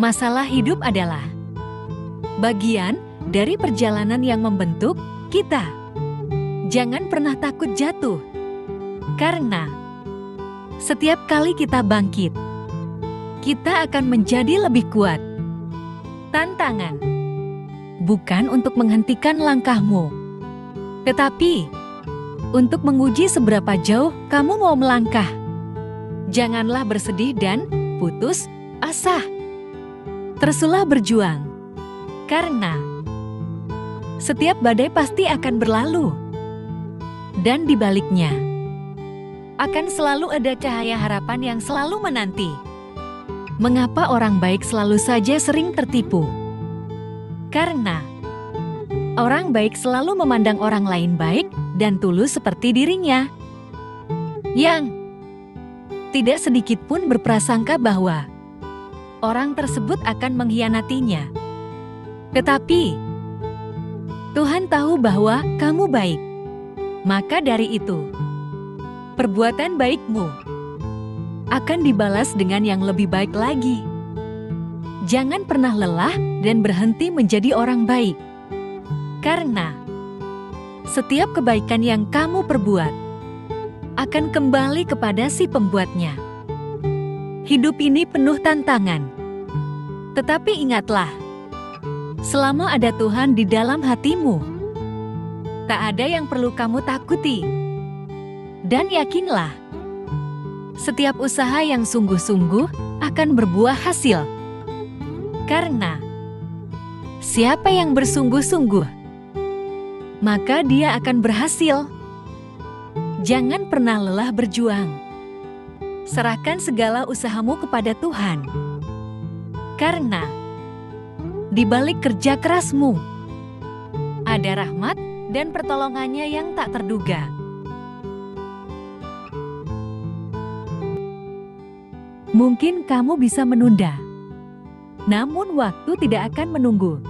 Masalah hidup adalah bagian dari perjalanan yang membentuk kita. Jangan pernah takut jatuh, karena setiap kali kita bangkit, kita akan menjadi lebih kuat. Tantangan bukan untuk menghentikan langkahmu, tetapi untuk menguji seberapa jauh kamu mau melangkah. Janganlah bersedih dan putus asa. Teruslah berjuang, karena setiap badai pasti akan berlalu. Dan di baliknya, akan selalu ada cahaya harapan yang selalu menanti. Mengapa orang baik selalu saja sering tertipu? Karena orang baik selalu memandang orang lain baik dan tulus seperti dirinya, yang tidak sedikit pun berprasangka bahwa orang tersebut akan mengkhianatinya. Tetapi Tuhan tahu bahwa kamu baik. Maka dari itu, perbuatan baikmu akan dibalas dengan yang lebih baik lagi. Jangan pernah lelah dan berhenti menjadi orang baik. Karena setiap kebaikan yang kamu perbuat akan kembali kepada si pembuatnya. Hidup ini penuh tantangan. Tetapi ingatlah, selama ada Tuhan di dalam hatimu, tak ada yang perlu kamu takuti. Dan yakinlah, setiap usaha yang sungguh-sungguh akan berbuah hasil. Karena siapa yang bersungguh-sungguh, maka dia akan berhasil. Jangan pernah lelah berjuang. Serahkan segala usahamu kepada Tuhan. Karena di balik kerja kerasmu, ada rahmat dan pertolongannya yang tak terduga. Mungkin kamu bisa menunda, namun waktu tidak akan menunggu.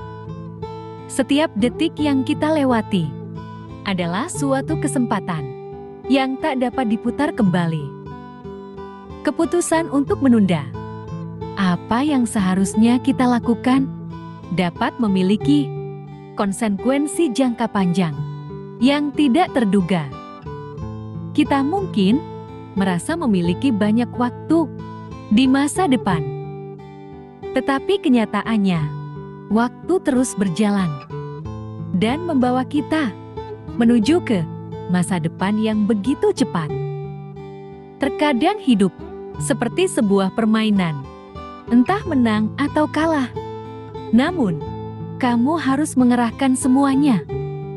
Setiap detik yang kita lewati adalah suatu kesempatan yang tak dapat diputar kembali. Keputusan untuk menunda apa yang seharusnya kita lakukan dapat memiliki konsekuensi jangka panjang yang tidak terduga. Kita mungkin merasa memiliki banyak waktu di masa depan, tetapi kenyataannya waktu terus berjalan dan membawa kita menuju ke masa depan yang begitu cepat. Terkadang hidup seperti sebuah permainan, entah menang atau kalah. Namun, kamu harus mengerahkan semuanya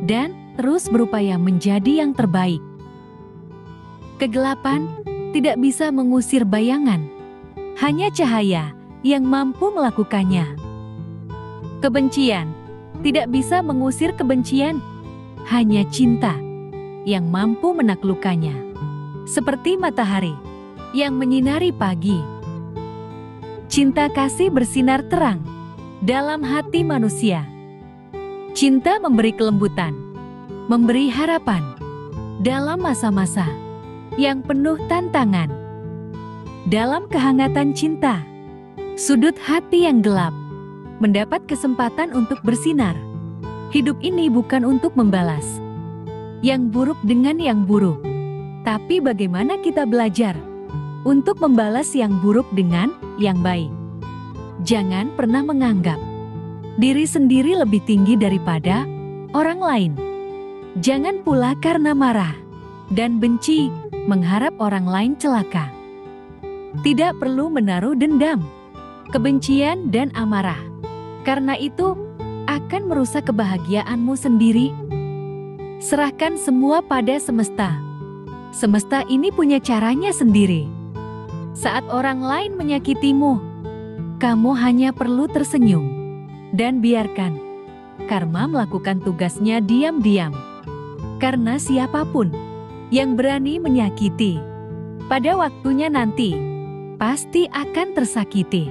dan terus berupaya menjadi yang terbaik. Kegelapan tidak bisa mengusir bayangan, hanya cahaya yang mampu melakukannya. Kebencian tidak bisa mengusir kebencian, hanya cinta yang mampu menaklukkannya. Seperti matahari yang menyinari pagi, cinta kasih bersinar terang dalam hati manusia. Cinta memberi kelembutan, memberi harapan dalam masa-masa yang penuh tantangan. Dalam kehangatan cinta, sudut hati yang gelap mendapat kesempatan untuk bersinar. Hidup ini bukan untuk membalas yang buruk dengan yang buruk, tapi bagaimana kita belajar untuk membalas yang buruk dengan yang baik. Jangan pernah menganggap diri sendiri lebih tinggi daripada orang lain. Jangan pula karena marah dan benci mengharap orang lain celaka. Tidak perlu menaruh dendam, kebencian dan amarah. Karena itu akan merusak kebahagiaanmu sendiri. Serahkan semua pada semesta. Semesta ini punya caranya sendiri. Saat orang lain menyakitimu, kamu hanya perlu tersenyum dan biarkan karma melakukan tugasnya diam-diam. Karena siapapun yang berani menyakiti, pada waktunya nanti pasti akan tersakiti.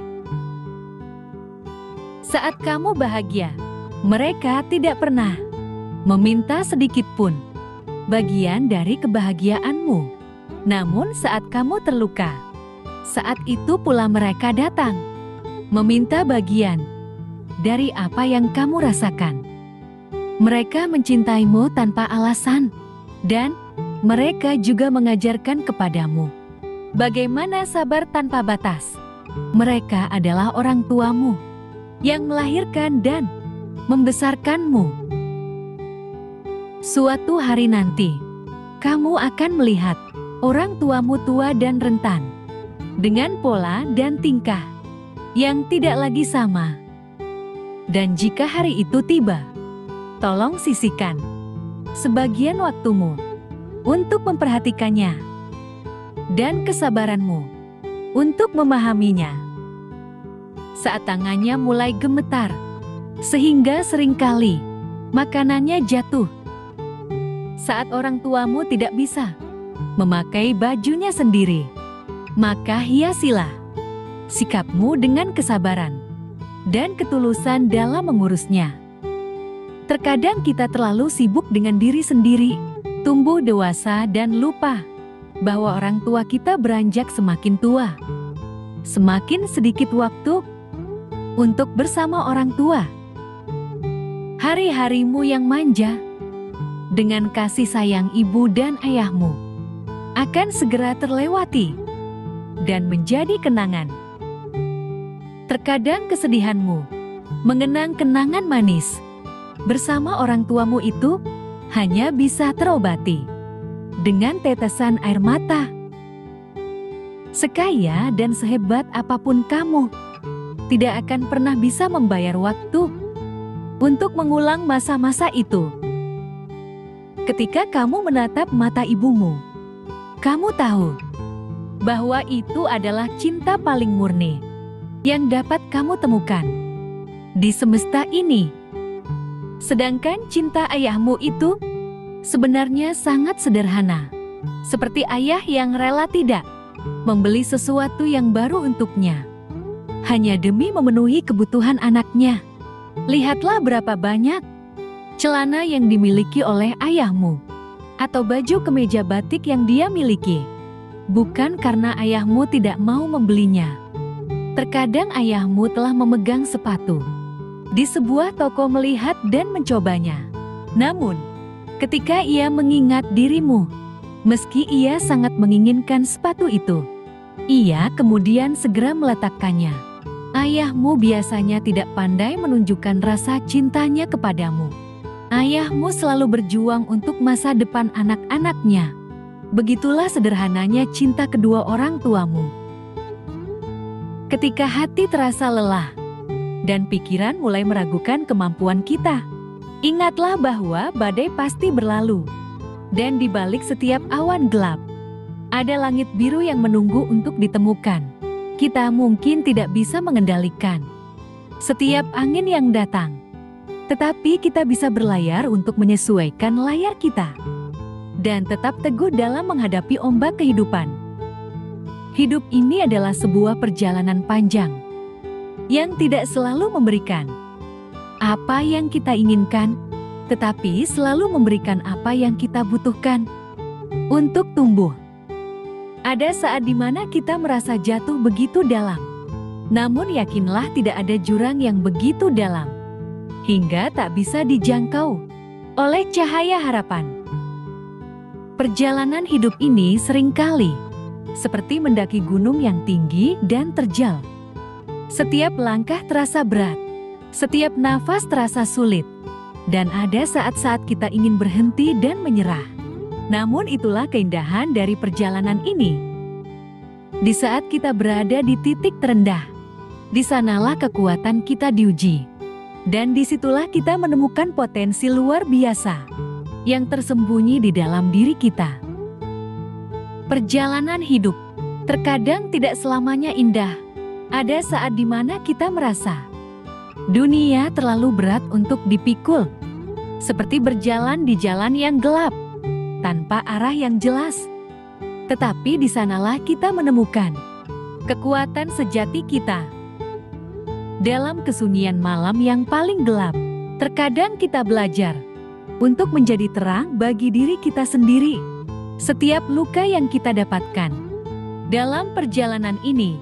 Saat kamu bahagia, mereka tidak pernah meminta sedikit pun bagian dari kebahagiaanmu. Namun saat kamu terluka, saat itu pula mereka datang meminta bagian dari apa yang kamu rasakan. Mereka mencintaimu tanpa alasan, dan mereka juga mengajarkan kepadamu bagaimana sabar tanpa batas. Mereka adalah orang tuamu yang melahirkan dan membesarkanmu. Suatu hari nanti, kamu akan melihat orang tuamu tua dan rentan, dengan pola dan tingkah yang tidak lagi sama. Dan jika hari itu tiba, tolong sisihkan sebagian waktumu untuk memperhatikannya dan kesabaranmu untuk memahaminya. Saat tangannya mulai gemetar, sehingga seringkali makanannya jatuh. Saat orang tuamu tidak bisa memakai bajunya sendiri, maka hiasilah sikapmu dengan kesabaran dan ketulusan dalam mengurusnya. Terkadang kita terlalu sibuk dengan diri sendiri, tumbuh dewasa dan lupa bahwa orang tua kita beranjak semakin tua. Semakin sedikit waktu untuk bersama orang tua. Hari-harimu yang manja dengan kasih sayang ibu dan ayahmu akan segera terlewati dan menjadi kenangan. Terkadang kesedihanmu mengenang kenangan manis bersama orang tuamu itu hanya bisa terobati dengan tetesan air mata. Sekaya dan sehebat apapun kamu, tidak akan pernah bisa membayar waktu untuk mengulang masa-masa itu. Ketika kamu menatap mata ibumu, kamu tahu bahwa itu adalah cinta paling murni yang dapat kamu temukan di semesta ini. Sedangkan cinta ayahmu itu sebenarnya sangat sederhana, seperti ayah yang rela tidak membeli sesuatu yang baru untuknya hanya demi memenuhi kebutuhan anaknya. Lihatlah berapa banyak celana yang dimiliki oleh ayahmu, atau baju kemeja batik yang dia miliki, bukan karena ayahmu tidak mau membelinya. Terkadang ayahmu telah memegang sepatu di sebuah toko melihat dan mencobanya. Namun, ketika ia mengingat dirimu, meski ia sangat menginginkan sepatu itu, ia kemudian segera meletakkannya. Ayahmu biasanya tidak pandai menunjukkan rasa cintanya kepadamu. Ayahmu selalu berjuang untuk masa depan anak-anaknya. Begitulah sederhananya cinta kedua orang tuamu. Ketika hati terasa lelah dan pikiran mulai meragukan kemampuan kita, ingatlah bahwa badai pasti berlalu. Dan di balik setiap awan gelap, ada langit biru yang menunggu untuk ditemukan. Kita mungkin tidak bisa mengendalikan setiap angin yang datang, tetapi kita bisa berlayar untuk menyesuaikan layar kita dan tetap teguh dalam menghadapi ombak kehidupan. Hidup ini adalah sebuah perjalanan panjang yang tidak selalu memberikan apa yang kita inginkan, tetapi selalu memberikan apa yang kita butuhkan untuk tumbuh. Ada saat di mana kita merasa jatuh begitu dalam, namun yakinlah tidak ada jurang yang begitu dalam hingga tak bisa dijangkau oleh cahaya harapan. Perjalanan hidup ini seringkali seperti mendaki gunung yang tinggi dan terjal. Setiap langkah terasa berat, setiap nafas terasa sulit, dan ada saat-saat kita ingin berhenti dan menyerah. Namun itulah keindahan dari perjalanan ini. Di saat kita berada di titik terendah, di sanalah kekuatan kita diuji. Dan disitulah kita menemukan potensi luar biasa yang tersembunyi di dalam diri kita. Perjalanan hidup terkadang tidak selamanya indah. Ada saat di mana kita merasa dunia terlalu berat untuk dipikul, seperti berjalan di jalan yang gelap tanpa arah yang jelas. Tetapi di sanalah kita menemukan kekuatan sejati kita. Dalam kesunyian malam yang paling gelap, terkadang kita belajar untuk menjadi terang bagi diri kita sendiri. Setiap luka yang kita dapatkan dalam perjalanan ini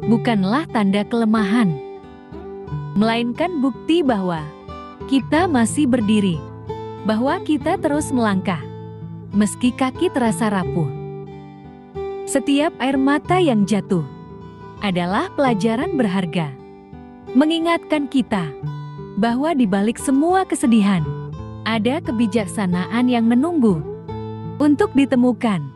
bukanlah tanda kelemahan, melainkan bukti bahwa kita masih berdiri, bahwa kita terus melangkah, meski kaki terasa rapuh. Setiap air mata yang jatuh adalah pelajaran berharga, mengingatkan kita bahwa di balik semua kesedihan, ada kebijaksanaan yang menunggu untuk ditemukan.